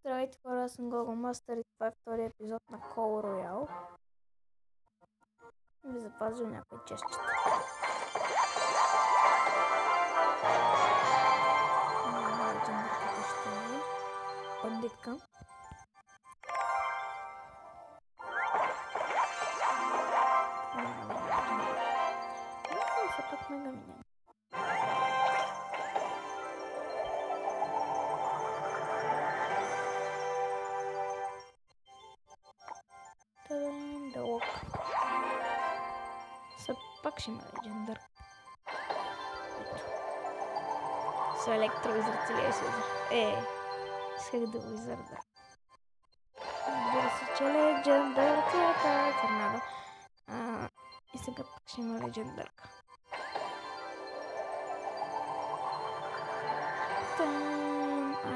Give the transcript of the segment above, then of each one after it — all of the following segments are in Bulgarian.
Здравейте хора, аз съм Google Master и това е втори епизод на Call Royale. Ви запазил някои честчета. Легендарката ще е бандитка. Все пак мега минем. Дълъг. Все пак ще има легендар. С електровизър целия сезон. Исках да го изърда. Разбира се, че легендарката е Фернадо. И сега пак ще има легендарка.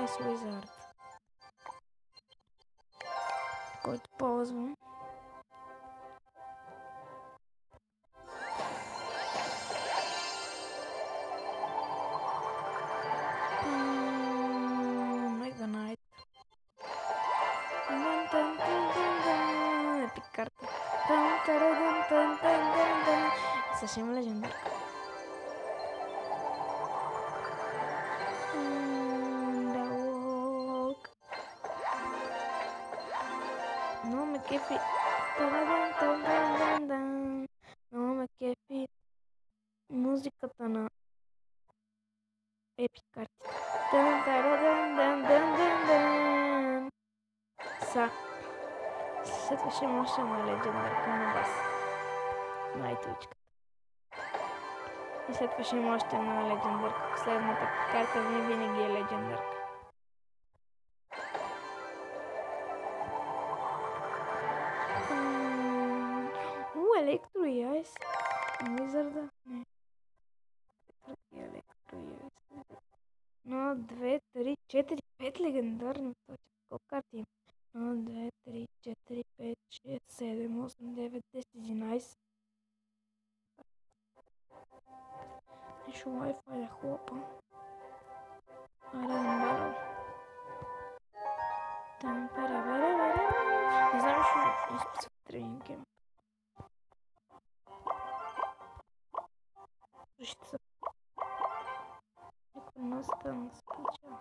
Ice Wizard, който ползвам. Mega Knight. Епик карта. Сега ще има легендарка. Много ме кефи. Много ме кефи музиката на епик картите. След това ще има още една легендарка на бас. Найтвичката. И след това ще има още една легендарка. Последната карта ми винаги е легендарка. Електро и Айс. Визарда. Не. Електро и Айс. 1, 2, 3, 4, 5 легендарни. Колко карти има? 1, 2, 3, 4, 5, 6, 7, 8, 9, 10, 11. Нещо Wi-Fi да хлопа. Айде да намаля. Не знам, ще изписвам тренинг. Защита. Някой носта не се получава.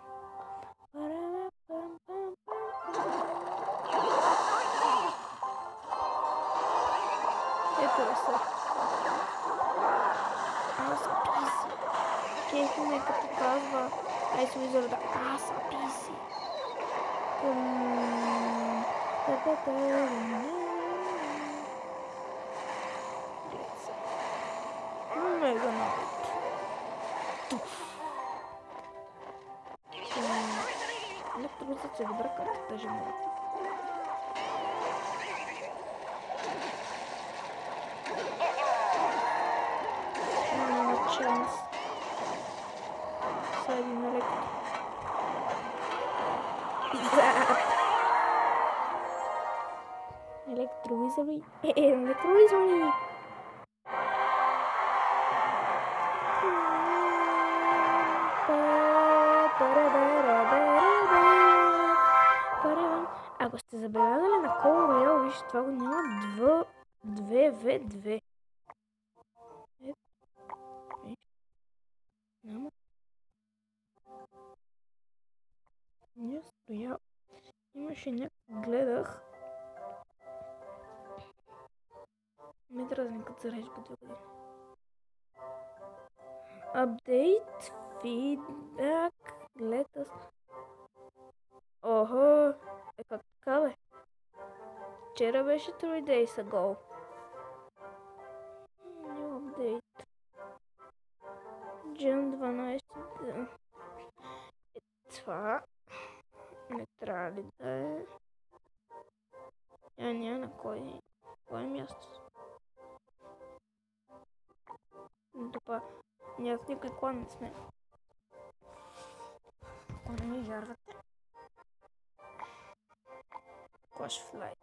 Ето ли са? Аз писи. Кефи ме като казва Ice Wizard. Аз писи. Мега Найт. Електровизът е добра карта, даже много. Няма шанс. Сега един електро. Електровизъри. Електровизъри. Ако сте забелязали на Call Royale, вижте, това го няма 2v2. Няма. Не стоя. Имаше някакъв, гледах. Ме дразни като зарежба 2 години. Апдейт, фидбак, гледах. Охо, как така бе? Вчера беше 3 days ago. New update. June 12. Това не трябва ли да е? Няма на кое място? Тупа, ние в никой клан не сме. Ако не ми вярвате. Clash of Light.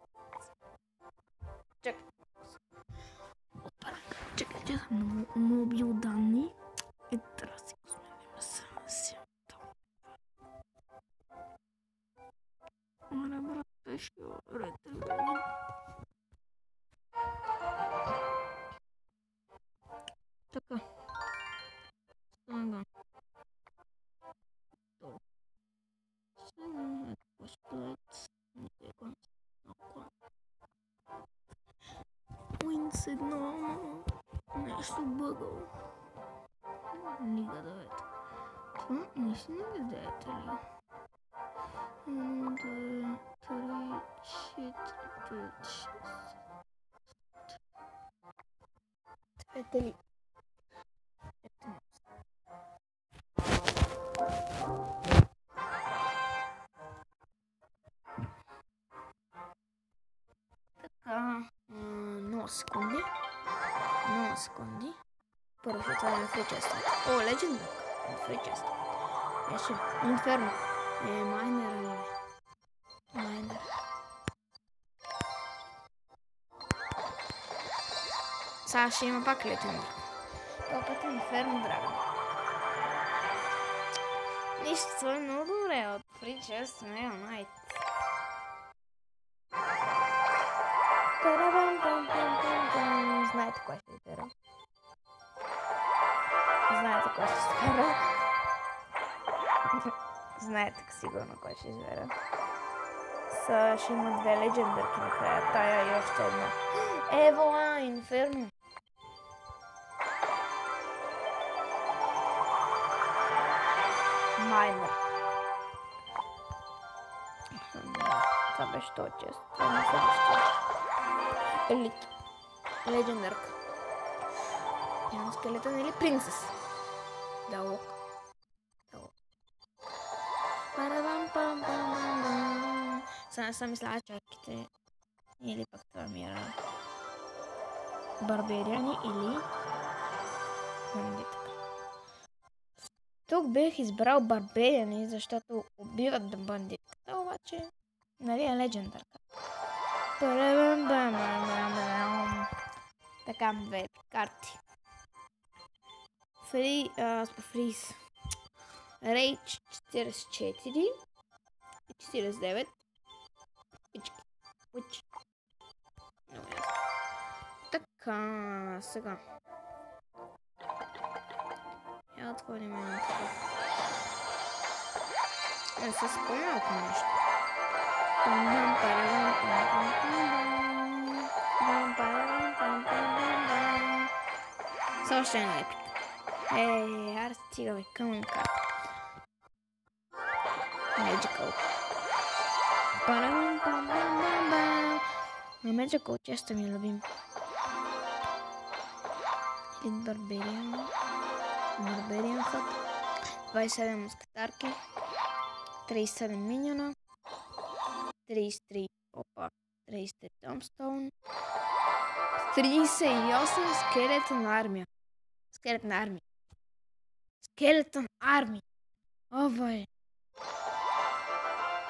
Чакай. Чакайте, съм мобил данни. И трябва да си го сменим. беше ретривин. Така. Сега. Сега поставят Windows 1 нещо бъгъл. Лига 9. Това наистина ли дадете ли? 1, 2, 3, 4, 5, 6. Ето ли? Така, 0 секунди. 0 секунди. Първо ще отворим фричестовете. О, Legendary. Фричест. Беше Инферно. Майнер ли? Майнер. Сега ще има пак Legendary. Това път е Инферно Драгон. Нищо, това е много добре от Фричест Мега Найт. Знаете кой ще избера. Знаете кой ще избера. Знаете сигурно кой ще избера. Ще има две легендарки накрая. Тая и още една. Евола, Инферно. Майнер. Това беше това често. Това не се вижда. Елит. Легендарка. Нямам скелетън или принцес. Далок. Сега съм мисля чаките. Или пък това мира. Барбериани или бандитка. Тук бих избрал барбериани, защото убиват бандитката, обаче нали е легендарка. Така, две карти. Фриз. Рейдж 44 и 49. Пички. Много ясно. Така, сега. Я отворим една такъв. Не се спомня ако нещо. Само ще е на епик. Аре стига бе, къмън карта. Magical. Magical често ми е любим. Елит Барбериан. Барбериан хът. 27 мускатарки. 37 миньона. 33 Томстоун. 38 скелетон армия. Скелетон армия. Овай.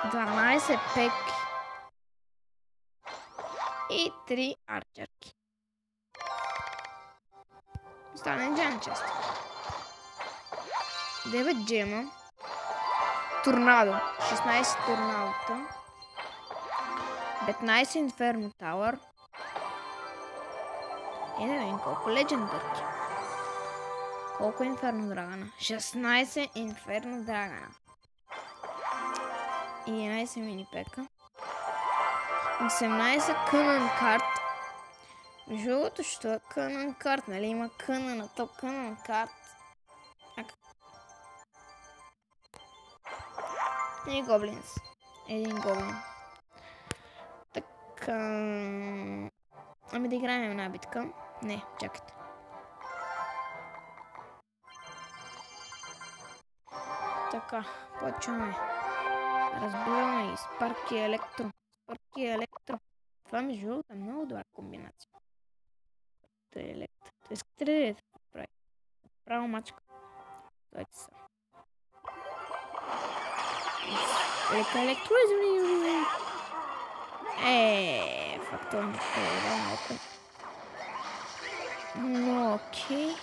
12 пеки. И 3 арчерки. Стане джем често. 9 джема. Торнадо. 16 торнадота. 15 Инферно Тауър. И да видим колко легендарки. Колко Инферно Драгана? 16 Инферно Драгана. 11 мини пека. 18 кънан карт. Жълто, що е кънан карт, нали има къна на топ кънан карт. И гоблинс. Един гоблин. Така. Ами да играем една битка. Не, чакайте. Така, почваме. Разбиваме и Спарки Електро. Това между другото е много добра комбинация. Електро. Искате ли да прави? Право мачка. Дойте са. Електро извини. Фактор не това малко. Но окей.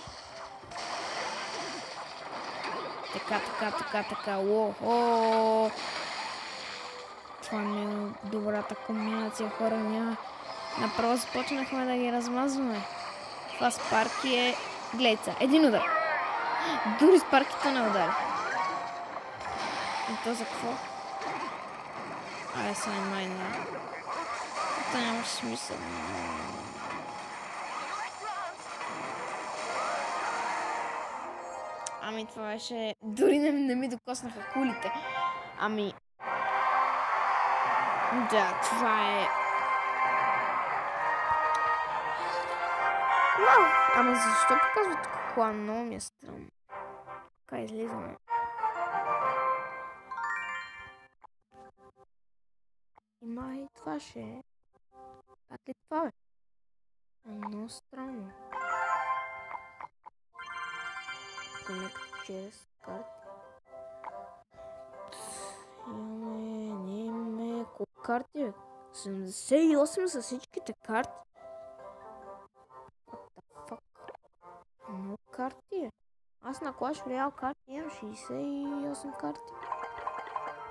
Така. това не е добрата комбинация, хора. Няма. Направо започнахме да ги размазваме. Това Спарки е... Гледайте, един удар. Дори Спаркито не удари. И то за какво? Айде сега май не. Това нямаше смисъл. Ами това беше... Дори не ми докоснаха кулите. Ами... Да, това е... Вау! Ама защо показват кола? Много ми е странно. Така излизаме. Има и това ще е. Пак ли това бе? Много странно. Конект чрез карти. Имаме колко карти бе? 78 са всичките карти. What the fuck? Много карти е. Аз на Clash Royale карти имам 68 карти.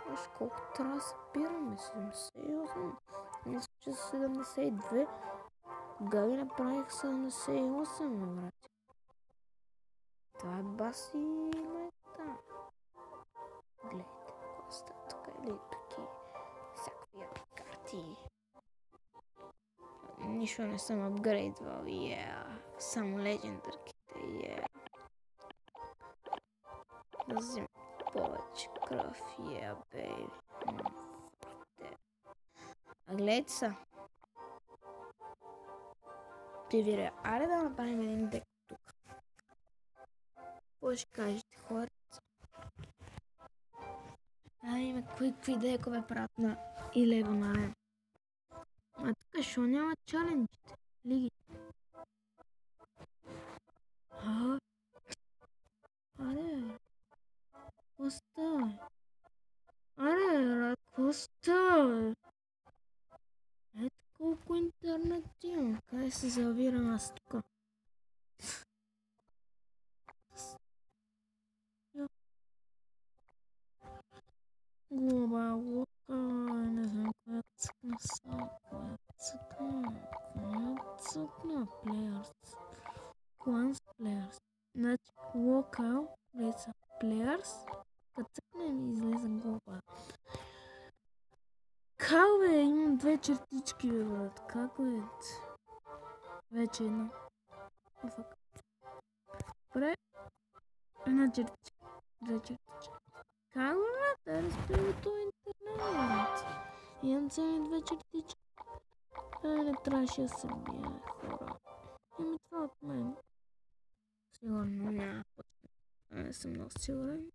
Виж колко трябва да събираме? 78. Мисля, че са 72. Кога ги направих 78, брат? Това е баси мета. Гледайте, какво става тук или тук всякакви карти. Нищо не съм апгрейдвал, само легендарките, Да взимам повече кръв, бейби. А гледайте са. Привиря, аре да направим един дек тук. Какво ще кажете, хората? Има какви декове правят на 11 на рен. А тук шо няма чаленджите? Лиги. Аре, какво става? Аре, какво става? Ето колко интернет имам. Къде се завирам аз тук? Глоба, не знам коя цъкна са, коя цъкна, players, clans players, значи local, влиза players, като цъкнем и излиза глоба. Как бе, имам две чертички бе, брат, как бе, вече една, добре, една чертичка, две чертички. Как бе, да разпива това интернет? Имам цели две чертички. Не трябваше да се бие, хора. Ами това от мен. Сигурно няма. Не съм много сигурен.